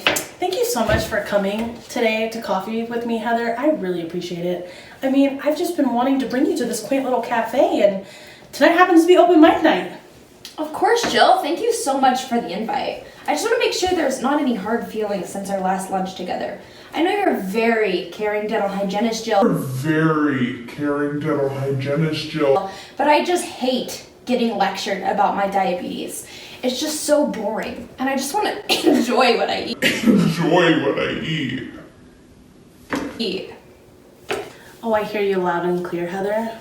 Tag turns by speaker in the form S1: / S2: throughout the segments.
S1: Thank you so much for coming today to coffee with me, Heather. I really appreciate it. I mean, I've just been wanting to bring you to this quaint little cafe, and tonight happens to be open mic night.
S2: Of course, Jill. Thank you so much for the invite. I just want to make sure there's not any hard feelings since our last lunch together. I know you're a very caring dental hygienist, Jill. But I just hate getting lectured about my diabetes. It's just so boring, and I just want to enjoy what I eat.
S1: Oh, I hear you loud and clear, Heather.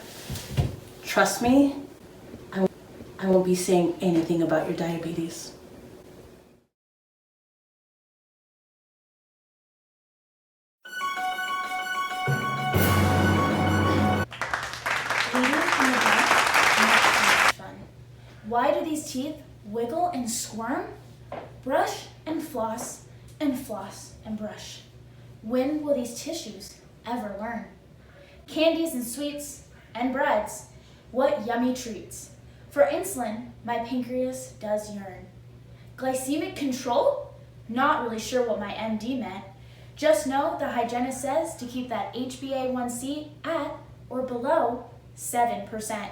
S1: Trust me, I won't be saying anything about your diabetes.
S3: Why do these teeth wiggle and squirm? Brush and floss and floss and brush. When will these tissues ever learn? Candies and sweets and breads, what yummy treats. For insulin, my pancreas does yearn. Glycemic control? Not really sure what my MD meant. Just know the hygienist says to keep that HbA1c at or below 7%.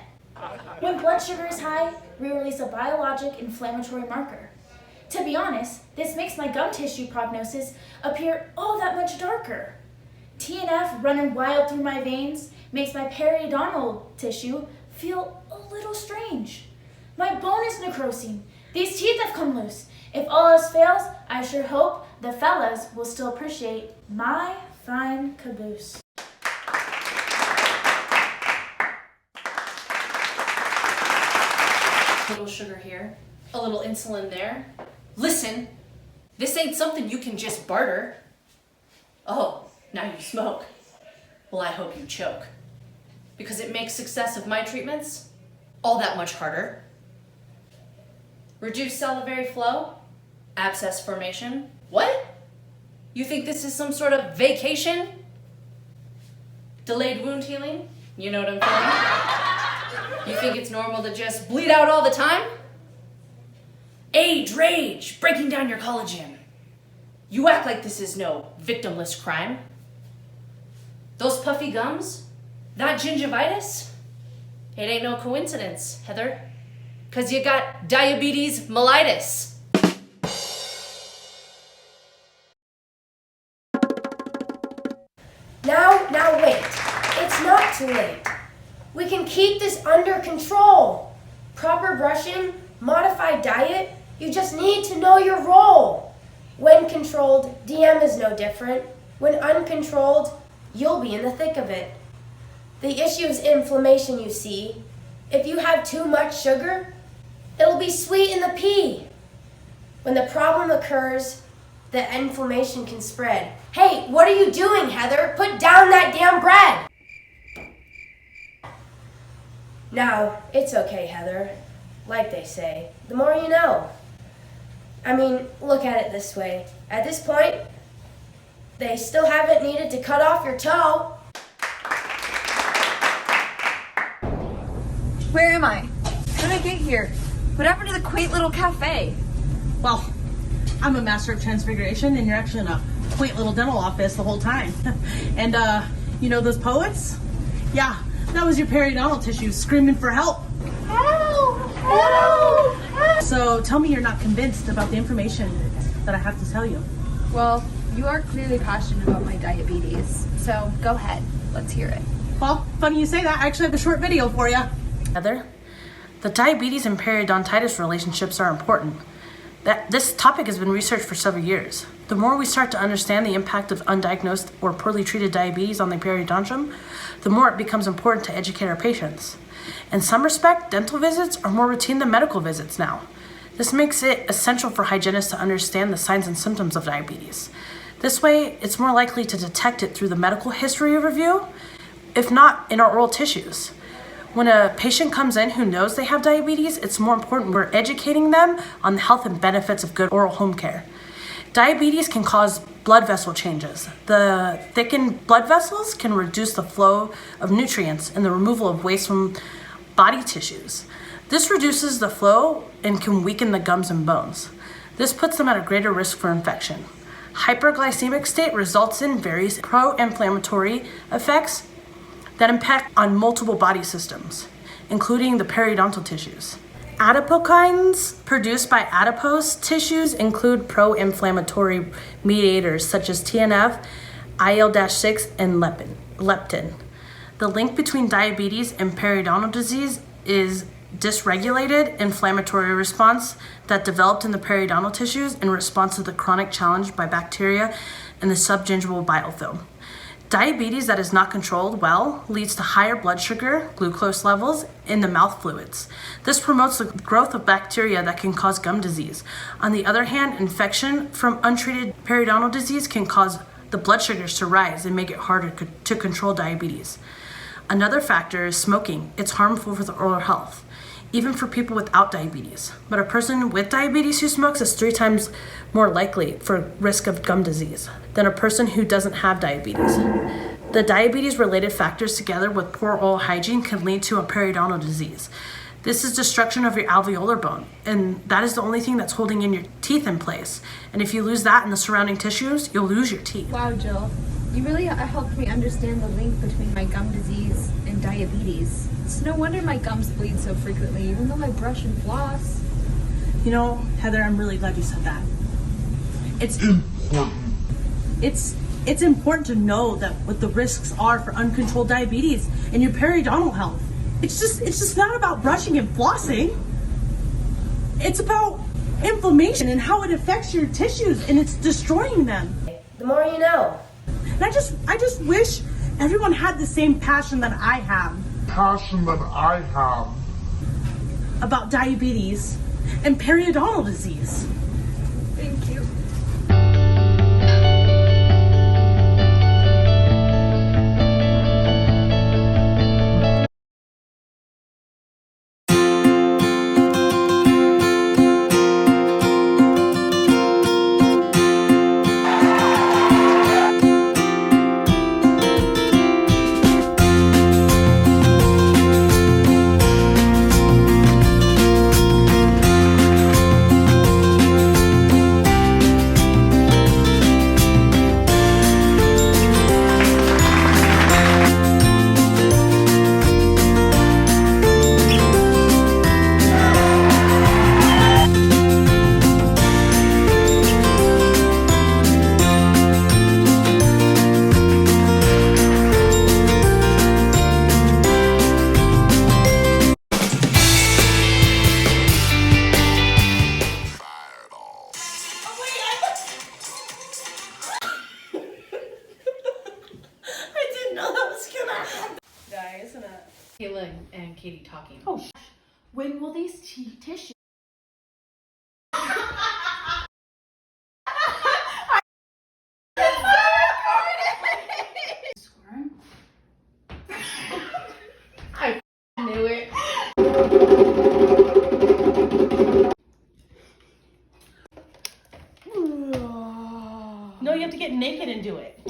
S3: When blood sugar is high, we release a biologic inflammatory marker. To be honest, this makes my gum tissue prognosis appear all that much darker. TNF running wild through my veins makes my periodontal tissue feel a little strange. My bone is necrosing. These teeth have come loose. If all else fails, I sure hope the fellas will still appreciate my fine caboose.
S4: A little sugar here, a little insulin there. Listen, this ain't something you can just barter. Oh, now you smoke. Well, I hope you choke. Because it makes success of my treatments all that much harder. Reduced salivary flow, abscess formation. What? You think this is some sort of vacation? Delayed wound healing? You know what I'm feeling? You think it's normal to just bleed out all the time? Age, rage, breaking down your collagen. You act like this is no victimless crime. Those puffy gums, that gingivitis, it ain't no coincidence, Heather, 'cause you got diabetes mellitus.
S5: Now wait, it's not too late. We can keep this under control. Proper brushing, modified diet, you just need to know your role. When controlled, DM is no different. When uncontrolled, you'll be in the thick of it. The issue is inflammation, you see. If you have too much sugar, it'll be sweet in the pea. When the problem occurs, the inflammation can spread. Hey, what are you doing, Heather? Put down that damn bread! Now, it's okay, Heather. Like they say, the more you know. I mean, look at it this way. At this point, they still haven't needed to cut off your toe.
S6: Where am I? How did I get here? What happened to the quaint little cafe?
S1: Well, I'm a master of transfiguration, and you're actually in a quaint little dental office the whole time. And, you know those poets? Yeah, that was your periodontal tissue screaming for help.
S5: Help! Help! Help!
S1: So tell me you're not convinced about the information that I have to tell you.
S6: Well, you are clearly passionate about my diabetes, so go ahead. Let's hear it.
S1: Well, funny you say that. I actually have a short video for you. Heather, the diabetes and periodontitis relationships are important. This topic has been researched for several years. The more we start to understand the impact of undiagnosed or poorly treated diabetes on the periodontium, the more it becomes important to educate our patients. In some respect, dental visits are more routine than medical visits now. This makes it essential for hygienists to understand the signs and symptoms of diabetes. This way, it's more likely to detect it through the medical history review, if not in our oral tissues. When a patient comes in who knows they have diabetes, it's more important we're educating them on the health and benefits of good oral home care. Diabetes can cause blood vessel changes. The thickened blood vessels can reduce the flow of nutrients and the removal of waste from body tissues. This reduces the flow and can weaken the gums and bones. This puts them at a greater risk for infection. Hyperglycemic state results in various pro-inflammatory effects that impact on multiple body systems, including the periodontal tissues. Adipokines produced by adipose tissues include pro-inflammatory mediators such as TNF, IL-6, and leptin. The link between diabetes and periodontal disease is dysregulated inflammatory response that developed in the periodontal tissues in response to the chronic challenge by bacteria in the subgingival biofilm. Diabetes that is not controlled well leads to higher blood sugar, glucose levels in the mouth fluids. This promotes the growth of bacteria that can cause gum disease. On the other hand, infection from untreated periodontal disease can cause the blood sugars to rise and make it harder to control diabetes. Another factor is smoking. It's harmful for the oral health, even for people without diabetes. But a person with diabetes who smokes is 3 times more likely for risk of gum disease than a person who doesn't have diabetes. The diabetes-related factors together with poor oral hygiene can lead to a periodontal disease. This is destruction of your alveolar bone, and that is the only thing that's holding in your teeth in place. And if you lose that and the surrounding tissues, you'll lose your teeth.
S6: Wow, Jill. You really helped me understand the link between my gum disease and diabetes. It's no wonder my gums bleed so frequently, even though I brush and floss.
S1: You know, Heather, I'm really glad you said that. It's important. It's important to know that what the risks are for uncontrolled diabetes and your periodontal health. It's just not about brushing and flossing. It's about inflammation and how it affects your tissues, and it's destroying them.
S5: The more you know.
S1: And I just wish everyone had the same passion that I have. About diabetes and periodontal disease.
S6: Thank you.
S4: Kayla and Katie talking.
S3: Oh, when will these tissues? Squirm?
S4: I knew it.
S1: No, you have to get naked and do it.